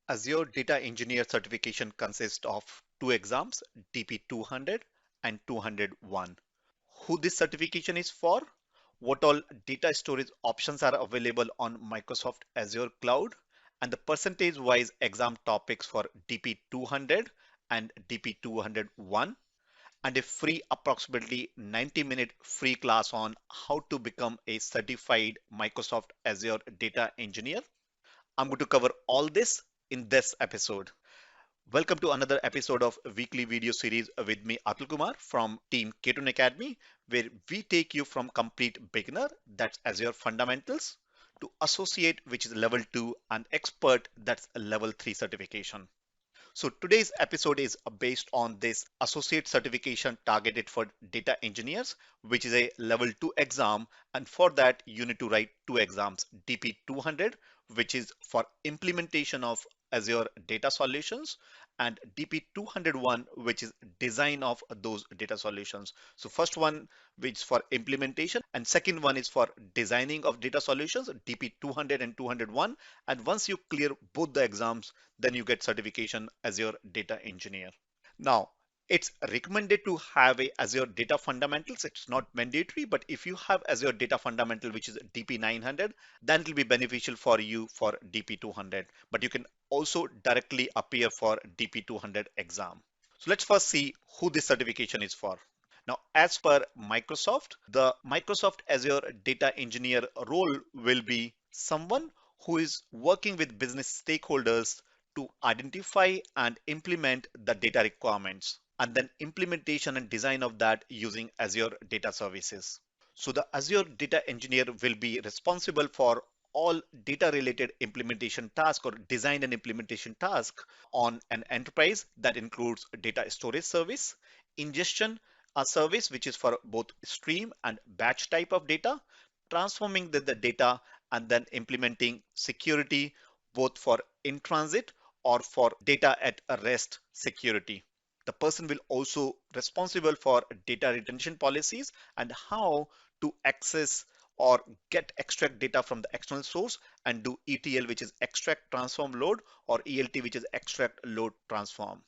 Azure Data Engineer certification consists of two exams, DP 200 and 201. Who this certification is for? What all data storage options are available on Microsoft Azure Cloud, and the percentage-wise exam topics for DP 200 and DP 201, and a free approximately 90-minute free class on how to become a certified Microsoft Azure Data Engineer. I'm going to cover all this in this episode. Welcome to another episode of weekly video series with me, Atul Kumar from Team K21 Academy, where we take you from complete beginner, that's Azure fundamentals, to associate, which is level 2, and expert, that's a level 3 certification. So today's episode is based on this associate certification targeted for data engineers, which is a level 2 exam. And for that, you need to write two exams, DP 200, which is for implementation of Azure data solutions, and DP 201, which is design of those data solutions. So first one, which is for implementation, and second one is for designing of data solutions, DP 200 and 201. And once you clear both the exams, then you get certification as your data engineer. Now, it's recommended to have a Azure Data Fundamentals. It's not mandatory, but if you have Azure Data Fundamental, which is DP 900, then it will be beneficial for you for DP 200. But you can also directly appear for DP 200 exam. So let's first see who this certification is for. Now, as per Microsoft, the Microsoft Azure Data Engineer role will be someone who is working with business stakeholders to identify and implement the data requirements, and then implementation and design of that using Azure Data Services. So the Azure Data Engineer will be responsible for all data related implementation task or design and implementation task on an enterprise that includes data storage service, ingestion, a service which is for both stream and batch type of data, transforming the data, and then implementing security both for in transit or for data at a rest security. The person will also responsible for data retention policies and how to access or get extract data from the external source and do ETL, which is extract transform load, or ELT, which is extract load transform.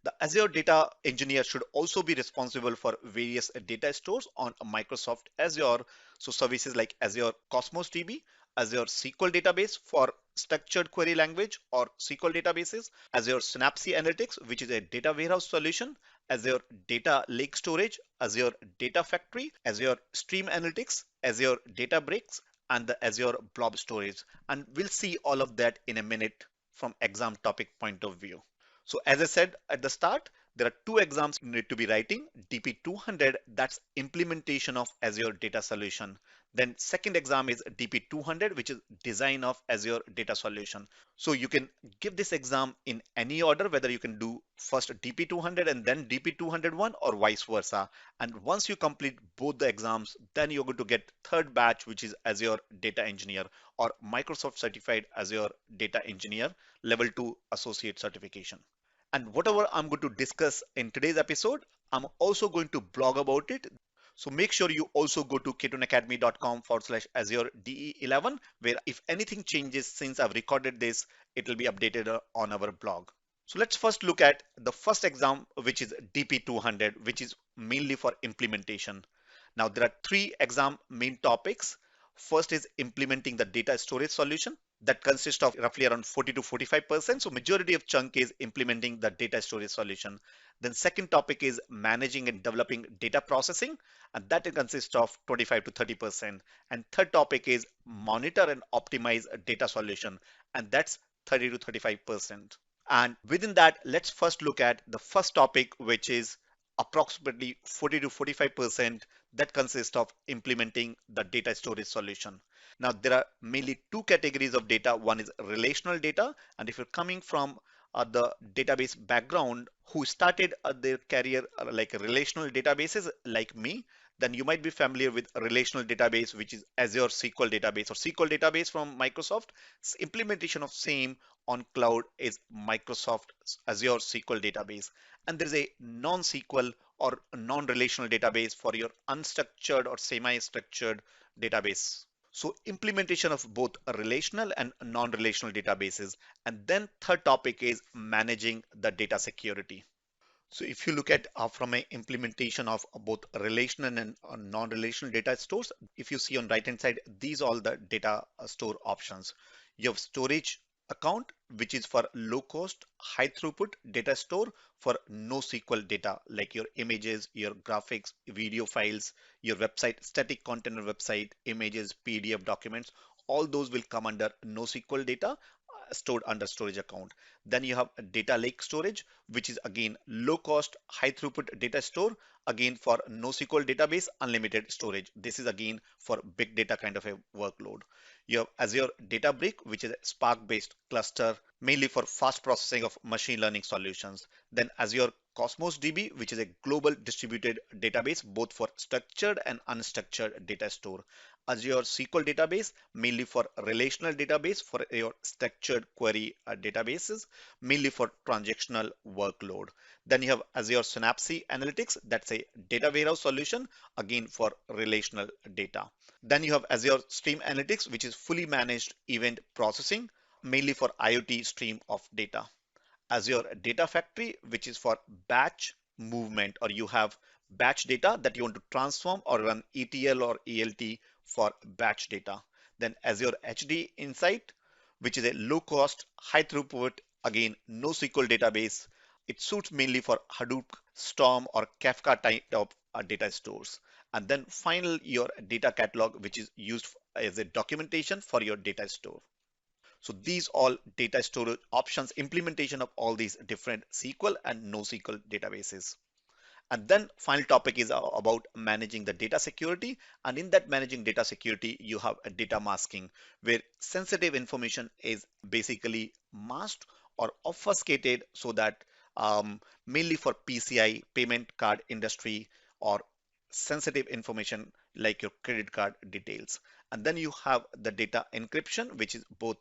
The Azure Data Engineer should also be responsible for various data stores on Microsoft Azure. So services like Azure Cosmos DB, Azure SQL Database for structured query language or SQL databases, Azure Synapse Analytics, which is a data warehouse solution, Azure Data Lake Storage, Azure Data Factory, Azure Stream Analytics, Azure Databricks, and the Azure Blob Storage. And we'll see all of that in a minute from exam topic point of view. So as I said at the start, there are two exams you need to be writing. DP 200, that's implementation of Azure Data Solution. Then second exam is DP 200, which is design of Azure Data Solution. So you can give this exam in any order, whether you can do first DP 200 and then DP 201 or vice versa. And once you complete both the exams, then you're going to get third batch, which is Azure Data Engineer or Microsoft Certified Azure Data Engineer Level 2 Associate Certification. And whatever I'm going to discuss in today's episode, I'm also going to blog about it. So make sure you also go to k21academy.com/Azure DE11, where if anything changes since I've recorded this, it will be updated on our blog. So let's first look at the first exam, which is DP 200, which is mainly for implementation. Now there are three exam main topics. First is implementing the data storage solution that consists of roughly around 40 to 45%. So majority of chunk is implementing the data storage solution. Then second topic is managing and developing data processing, and that consists of 25 to 30%. And third topic is monitor and optimize a data solution, and that's 30 to 35%. And within that, let's first look at the first topic, which is approximately 40 to 45% that consists of implementing the data storage solution. Now, there are mainly two categories of data. One is relational data, and if you're coming from the database background who started their career like relational databases like me, then you might be familiar with a relational database, which is Azure SQL database or SQL database from Microsoft. Implementation of same on cloud is Microsoft Azure SQL database. And there's a non-SQL or non-relational database for your unstructured or semi-structured database. So implementation of both a relational and non-relational databases. And then third topic is managing the data security. So if you look at from an implementation of both relational and non-relational data stores, if you see on right hand side, these are all the data store options. You have storage account, which is for low cost, high throughput data store for NoSQL data, like your images, your graphics, video files, your website, static container website, images, PDF documents, all those will come under NoSQL data stored under storage account. Then you have a data lake storage, which is again low cost, high throughput data store, again for NoSQL database, unlimited storage. This is again for big data kind of a workload. You have Azure Databricks, which is a Spark based cluster, mainly for fast processing of machine learning solutions. Then Azure Cosmos DB, which is a global distributed database, both for structured and unstructured data store. Azure SQL database, mainly for relational database for your structured query databases, mainly for transactional workload. Then you have Azure Synapse Analytics, that's a data warehouse solution, again for relational data. Then you have Azure Stream Analytics, which is fully managed event processing, mainly for IoT stream of data. Azure Data Factory, which is for batch movement, or you have batch data that you want to transform or run ETL or ELT for batch data. Then Azure HD Insight, which is a low cost, high throughput, again, NoSQL database. It suits mainly for Hadoop, Storm, or Kafka type of data stores. And then final, your data catalog, which is used as a documentation for your data store. So these all data storage options, implementation of all these different SQL and NoSQL databases. And then final topic is about managing the data security. And in that managing data security, you have a data masking where sensitive information is basically masked or obfuscated so that mainly for PCI, payment card industry, or sensitive information like your credit card details. And then you have the data encryption, which is both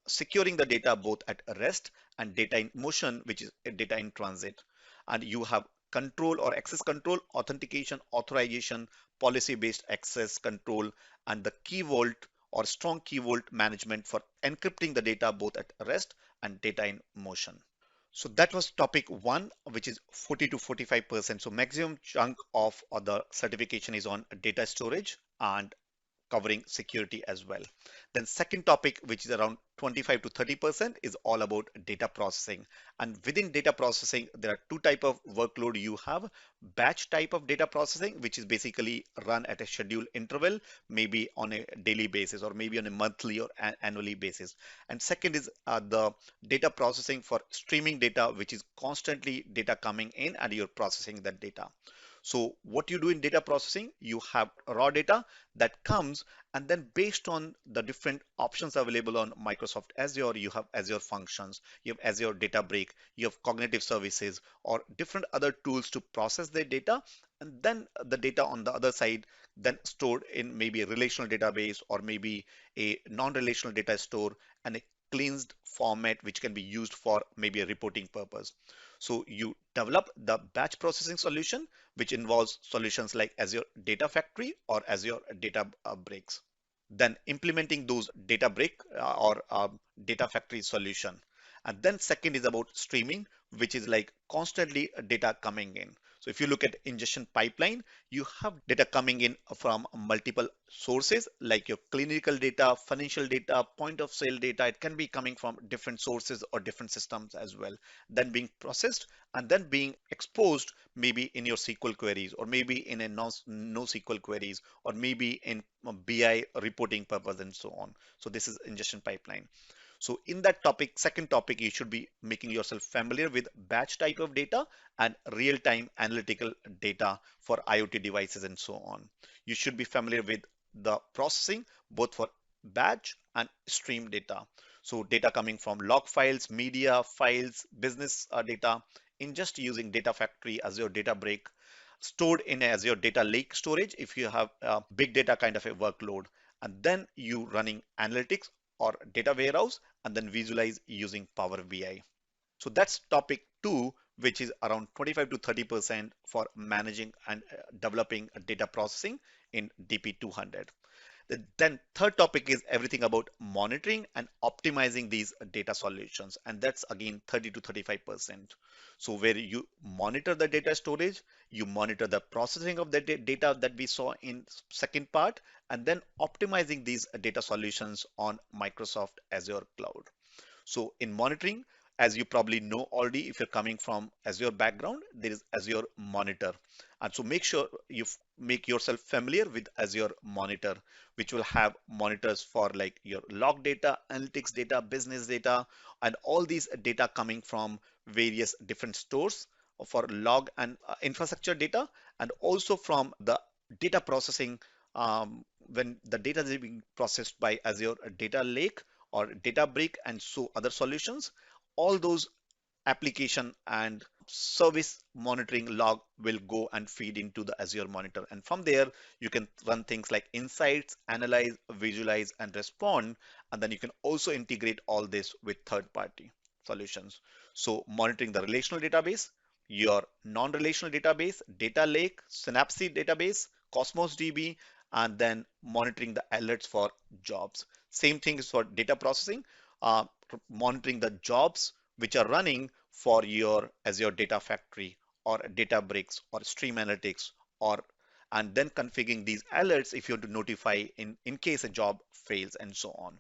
securing the data both at rest and data in motion, which is data in transit. And you have control or access control, authentication, authorization, policy-based access control, and the key vault or strong key vault management for encrypting the data both at rest and data in motion. So that was topic one, which is 40 to 45%. So maximum chunk of the certification is on data storage and covering security as well. Then second topic, which is around 25 to 30%, is all about data processing. And within data processing, there are two type of workload you have. Batch type of data processing, which is basically run at a scheduled interval, maybe on a daily basis or maybe on a monthly or annually basis. And second is the data processing for streaming data, which is constantly data coming in and you're processing that data. So what you do in data processing, you have raw data that comes, and then based on the different options available on Microsoft Azure, you have Azure Functions, you have Azure Databricks, you have cognitive services or different other tools to process the data. And then the data on the other side then stored in maybe a relational database or maybe a non-relational data store and a cleansed format which can be used for maybe a reporting purpose. So you develop the batch processing solution, which involves solutions like Azure Data Factory or Azure Data Breaks. Then implementing those data break or data factory solution. And then second is about streaming, which is like constantly data coming in. So if you look at ingestion pipeline, you have data coming in from multiple sources like your clinical data, financial data, point of sale data. It can be coming from different sources or different systems as well. Then being processed and then being exposed maybe in your SQL queries or maybe in a no SQL queries or maybe in BI reporting purpose and so on. So this is ingestion pipeline. So in that topic, second topic, you should be making yourself familiar with batch type of data and real-time analytical data for IoT devices and so on. You should be familiar with the processing both for batch and stream data. So data coming from log files, media files, business data, in just using Data Factory, Azure Data Break, stored in Azure Data Lake storage if you have a big data kind of a workload, and then you running analytics or data warehouse and then visualize using Power BI. So that's topic two, which is around 25 to 30% for managing and developing data processing in DP200. Then third topic is everything about monitoring and optimizing these data solutions. And that's again 30 to 35%. So where you monitor the data storage, you monitor the processing of the data that we saw in second part, and then optimizing these data solutions on Microsoft Azure cloud. So in monitoring, as you probably know already, if you're coming from Azure background, there is Azure Monitor. And so make sure you make yourself familiar with Azure Monitor, which will have monitors for like your log data, analytics data, business data, and all these data coming from various different stores for log and infrastructure data, and also from the data processing when the data is being processed by Azure Data Lake or Databricks and so other solutions, all those application and service monitoring log will go and feed into the Azure Monitor. And from there, you can run things like insights, analyze, visualize, and respond. And then you can also integrate all this with third-party solutions. So monitoring the relational database, your non-relational database, data lake, Synapse database, Cosmos DB, and then monitoring the alerts for jobs. Same thing is for data processing, uh, monitoring the jobs which are running for your Azure Data Factory or Databricks or Stream Analytics or and then configuring these alerts if you want to notify in case a job fails and so on.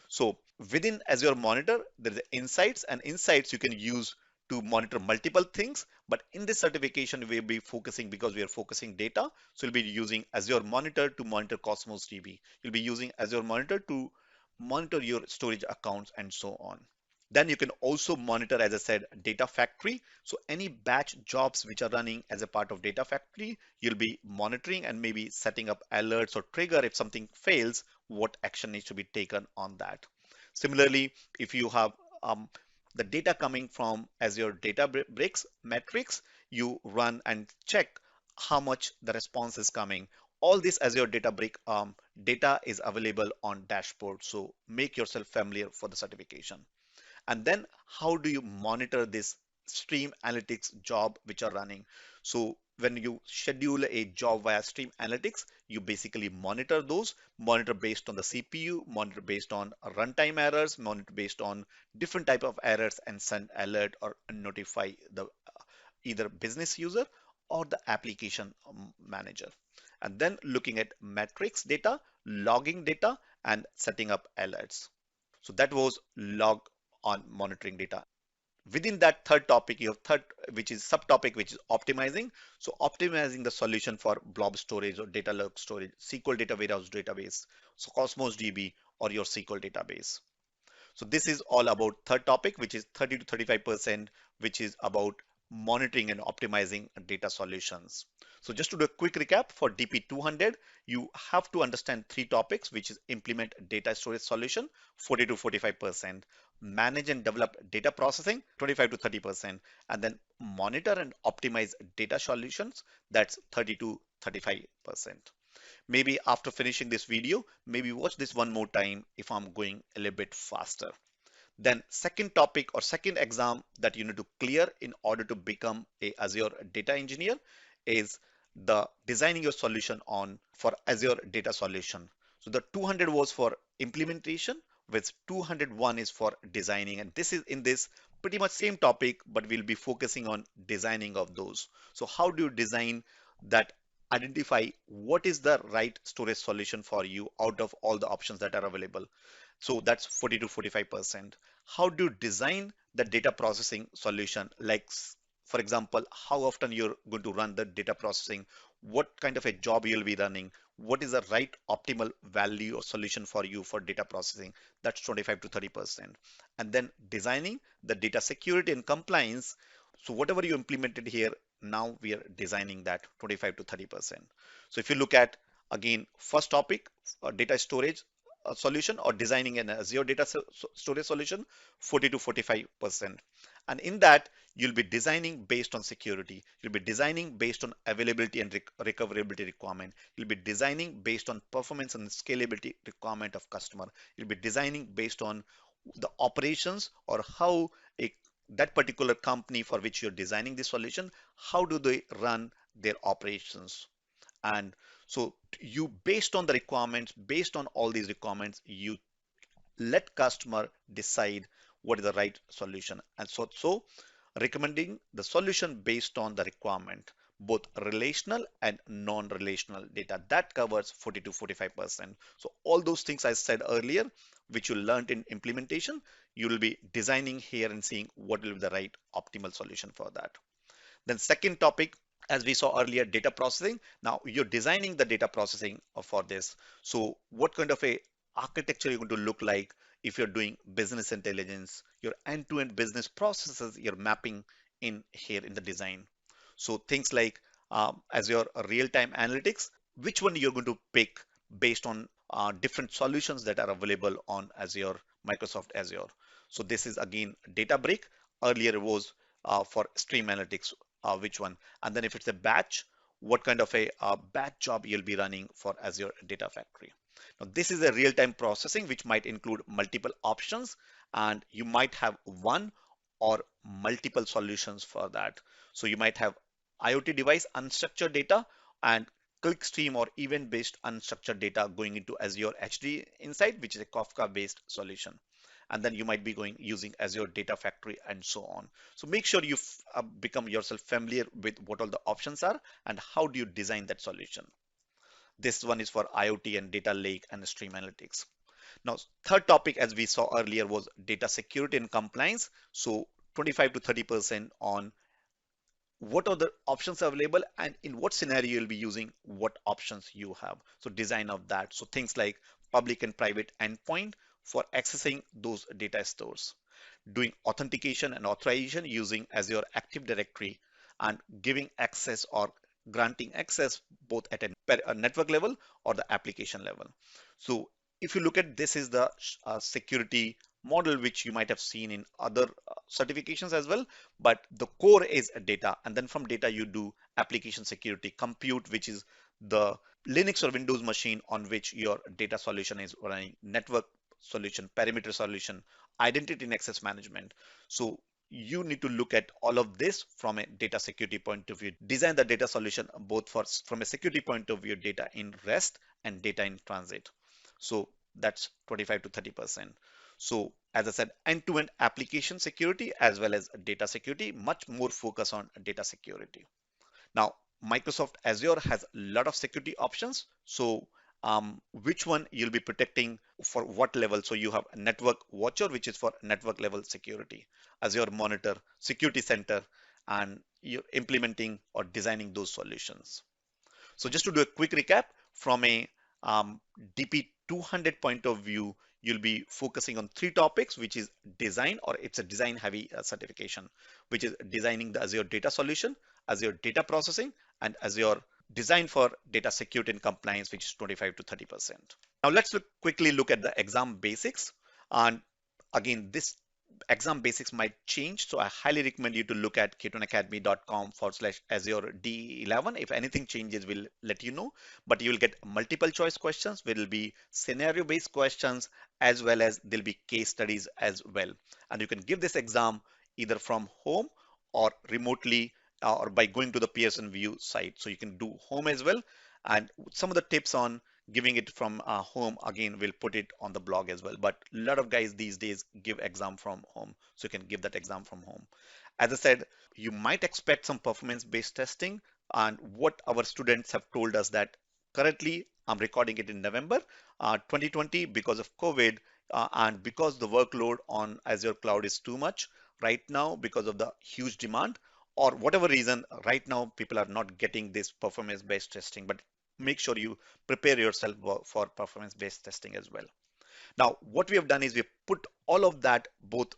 So within Azure Monitor, there is insights and insights you can use to monitor multiple things. But in this certification, we'll be focusing because we are focusing data. So you'll be using Azure Monitor to monitor Cosmos DB. You'll be using Azure Monitor to monitor your storage accounts and so on. Then you can also monitor, as I said, Data Factory. So any batch jobs which are running as a part of Data Factory, you'll be monitoring and maybe setting up alerts or trigger if something fails, what action needs to be taken on that. Similarly, if you have the data coming from Azure Databricks metrics, you run and check how much the response is coming. All this Azure Databricks data is available on dashboard. So make yourself familiar for the certification. And then how do you monitor this stream analytics job which are running? So when you schedule a job via stream analytics, you basically monitor based on the CPU, monitor based on runtime errors, monitor based on different type of errors and send alert or notify the either business user or the application manager. And then looking at metrics data, logging data, and setting up alerts. So that was log on monitoring data. Within that third topic, you have third, which is subtopic, which is optimizing. So optimizing the solution for blob storage or data log storage, SQL data warehouse database, so Cosmos DB or your SQL database. So this is all about third topic, which is 30 to 35%, which is about monitoring and optimizing data solutions. So just to do a quick recap for DP200, you have to understand three topics, which is implement data storage solution, 40 to 45%, manage and develop data processing, 25 to 30%, and then monitor and optimize data solutions, that's 30 to 35%. Maybe after finishing this video, maybe watch this one more time if I'm going a little bit faster. Then second topic or second exam that you need to clear in order to become a Azure data engineer is the designing your solution on for Azure Data Solution. So the 200 was for implementation, with 201 is for designing. And this is in this pretty much same topic, but we'll be focusing on designing of those. So how do you design that? Identify what is the right storage solution for you out of all the options that are available. So that's 40 to 45%. How do you design the data processing solution? Like, for example, how often you're going to run the data processing, what kind of a job you'll be running, what is the right optimal value or solution for you for data processing? That's 25 to 30%. And then designing the data security and compliance. So whatever you implemented here, now we are designing that 25 to 30%. So if you look at again, first topic, data storage solution or designing an Azure data storage solution, 40 to 45%. And in that, you'll be designing based on security. You'll be designing based on availability and recoverability requirement. You'll be designing based on performance and scalability requirement of customer. You'll be designing based on the operations or how a that particular company for which you're designing the solution, how do they run their operations? And so you, based on the requirements, based on all these requirements, you let customer decide what is the right solution. And so recommending the solution based on the requirement, both relational and non-relational data. That covers 40 to 45%. So all those things I said earlier, which you learned in implementation, you will be designing here and seeing what will be the right optimal solution for that. Then second topic, as we saw earlier, data processing. Now you're designing the data processing for this. So what kind of a architecture you're going to look like if you're doing business intelligence, your end-to-end business processes, you're mapping in here in the design. So things like as your real-time analytics, which one you're going to pick based on different solutions that are available on Azure, Microsoft Azure. So this is again Databricks. Earlier it was for stream analytics, which one? And then if it's a batch, what kind of a batch job you'll be running for Azure Data Factory. Now this is a real-time processing which might include multiple options, and you might have one or multiple solutions for that. So you might have IoT device unstructured data and clickstream or event-based unstructured data going into Azure HD Insight, which is a Kafka-based solution. And then you might be going using Azure Data Factory and so on. So make sure you become yourself familiar with what all the options are and how do you design that solution. This one is for IoT and data lake and stream analytics. Now, third topic, as we saw earlier, was data security and compliance. So 25 to 30% on what are the options available and in what scenario you'll be using what options you have. So design of that. So things like public and private endpoint for accessing those data stores, doing authentication and authorization using Azure Active Directory and giving access or granting access both at a network level or the application level. So if you look at this is the security model which you might have seen in other certifications as well, but the core is data, and then from data you do application security, compute, which is the Linux or Windows machine on which your data solution is running, network solution, perimeter solution, identity and access management. So you need to look at all of this from a data security point of view, design the data solution both for from a security point of view, data in rest and data in transit. So that's 25 to 30%. So as I said, end-to-end application security as well as data security, much more focus on data security. Now, Microsoft Azure has a lot of security options. So which one you'll be protecting for what level? So you have a network watcher, which is for network level security, Azure Monitor, Security Center, and you're implementing or designing those solutions. So just to do a quick recap, from a DP 200 point of view, you'll be focusing on three topics, which is design, or it's a design heavy certification, which is designing the Azure data solution, Azure data processing, and Azure design for data security and compliance, which is 25 to 30%. Now let's quickly look at the exam basics. And again, this exam basics might change. So I highly recommend you to look at k21academy.com/Azure D11. If anything changes, we'll let you know. But you will get multiple choice questions. There will be scenario based questions as well as there'll be case studies as well. And you can give this exam either from home or remotely or by going to the Pearson VUE site. So you can do home as well. And some of the tips on giving it from home, again, we'll put it on the blog as well. But a lot of guys these days give exam from home, so you can give that exam from home. As I said, you might expect some performance-based testing, and what our students have told us that currently I'm recording it in November 2020 because of COVID, and because the workload on Azure Cloud is too much right now because of the huge demand, or whatever reason, right now people are not getting this performance-based testing, but make sure you prepare yourself for performance-based testing as well. Now, what we have done is we've put all of that, both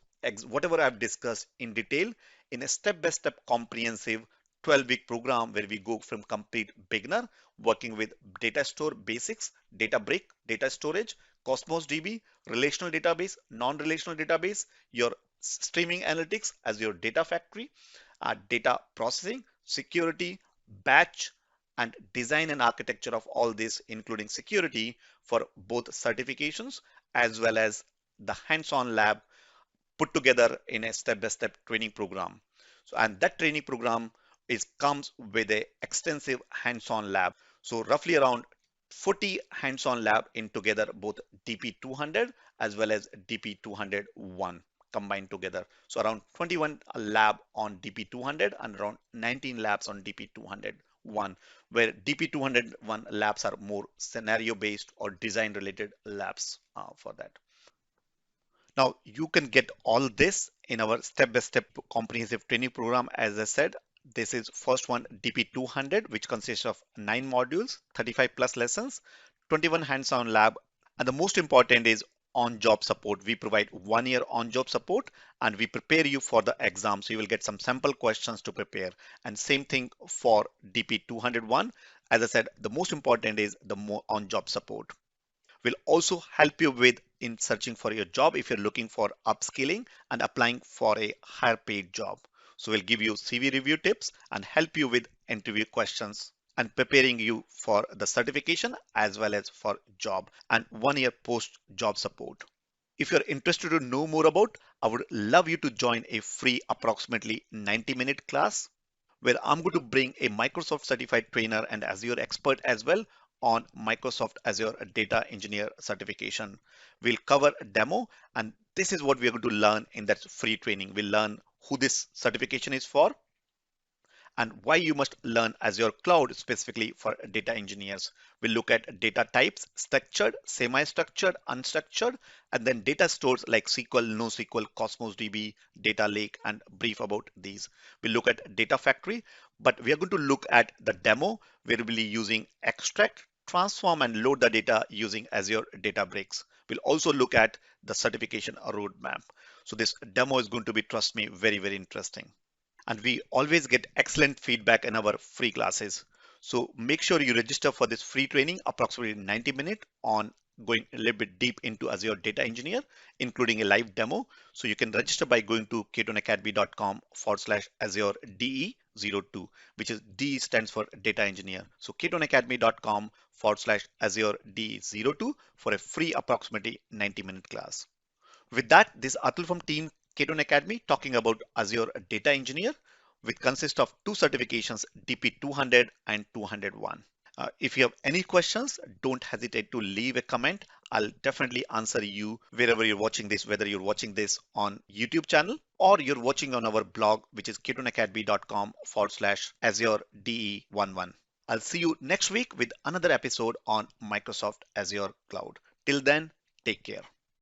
whatever I've discussed in detail, in a step-by-step comprehensive 12-week program where we go from complete beginner, working with data store basics, data break, data storage, Cosmos DB, relational database, non-relational database, your streaming analytics as your data factory, data processing, security, batch, and design and architecture of all this, including security for both certifications as well as the hands-on lab put together in a step-by-step training program. So, and that training program comes with a extensive hands-on lab. So roughly around 40 hands-on lab in together, both DP200 as well as DP201 combined together. So around 21 lab on DP200 and around 19 labs on DP201, where DP201 labs are more scenario based or design related labs for that. Now, you can get all this in our step-by-step comprehensive training program. As I said, this is first one DP200, which consists of 9 modules, 35 plus lessons, 21 hands-on lab, and the most important is on-job support. We provide 1 year on-job support and we prepare you for the exam. So you will get some sample questions to prepare. And same thing for DP201. As I said, the most important is the more on-job support. Will also help you with in searching for your job if you're looking for upskilling and applying for a higher paid job. So we'll give you CV review tips and help you with interview questions and preparing you for the certification as well as for job and 1 year post job support. If you're interested to know more about, I would love you to join a free approximately 90-minute class where I'm going to bring a Microsoft certified trainer and Azure expert as well on Microsoft Azure Data Engineer certification. We'll cover a demo, and this is what we are going to learn in that free training. We'll learn who this certification is for, and why you must learn Azure Cloud specifically for data engineers. We'll look at data types, structured, semi-structured, unstructured, and then data stores like SQL, NoSQL, Cosmos DB, Data Lake, and brief about these. We'll look at data factory, but we are going to look at the demo where we'll be using extract, transform, and load the data using Azure Databricks. We'll also look at the certification roadmap. So this demo is going to be, trust me, very, very interesting. And we always get excellent feedback in our free classes. So make sure you register for this free training, approximately 90 minutes on going a little bit deep into Azure Data Engineer, including a live demo. So you can register by going to k21academy.com/Azure DE02, which is D stands for Data Engineer. So k21academy.com/Azure DE02 for a free approximately 90-minute class. With that, this is Atul from Team K21 Academy talking about Azure Data Engineer, which consists of 2 certifications, DP200 and 201. If you have any questions, don't hesitate to leave a comment. I'll definitely answer you wherever you're watching this, whether you're watching this on YouTube channel or you're watching on our blog, which is k21academy.com/Azure DE11. I'll see you next week with another episode on Microsoft Azure Cloud. Till then, take care.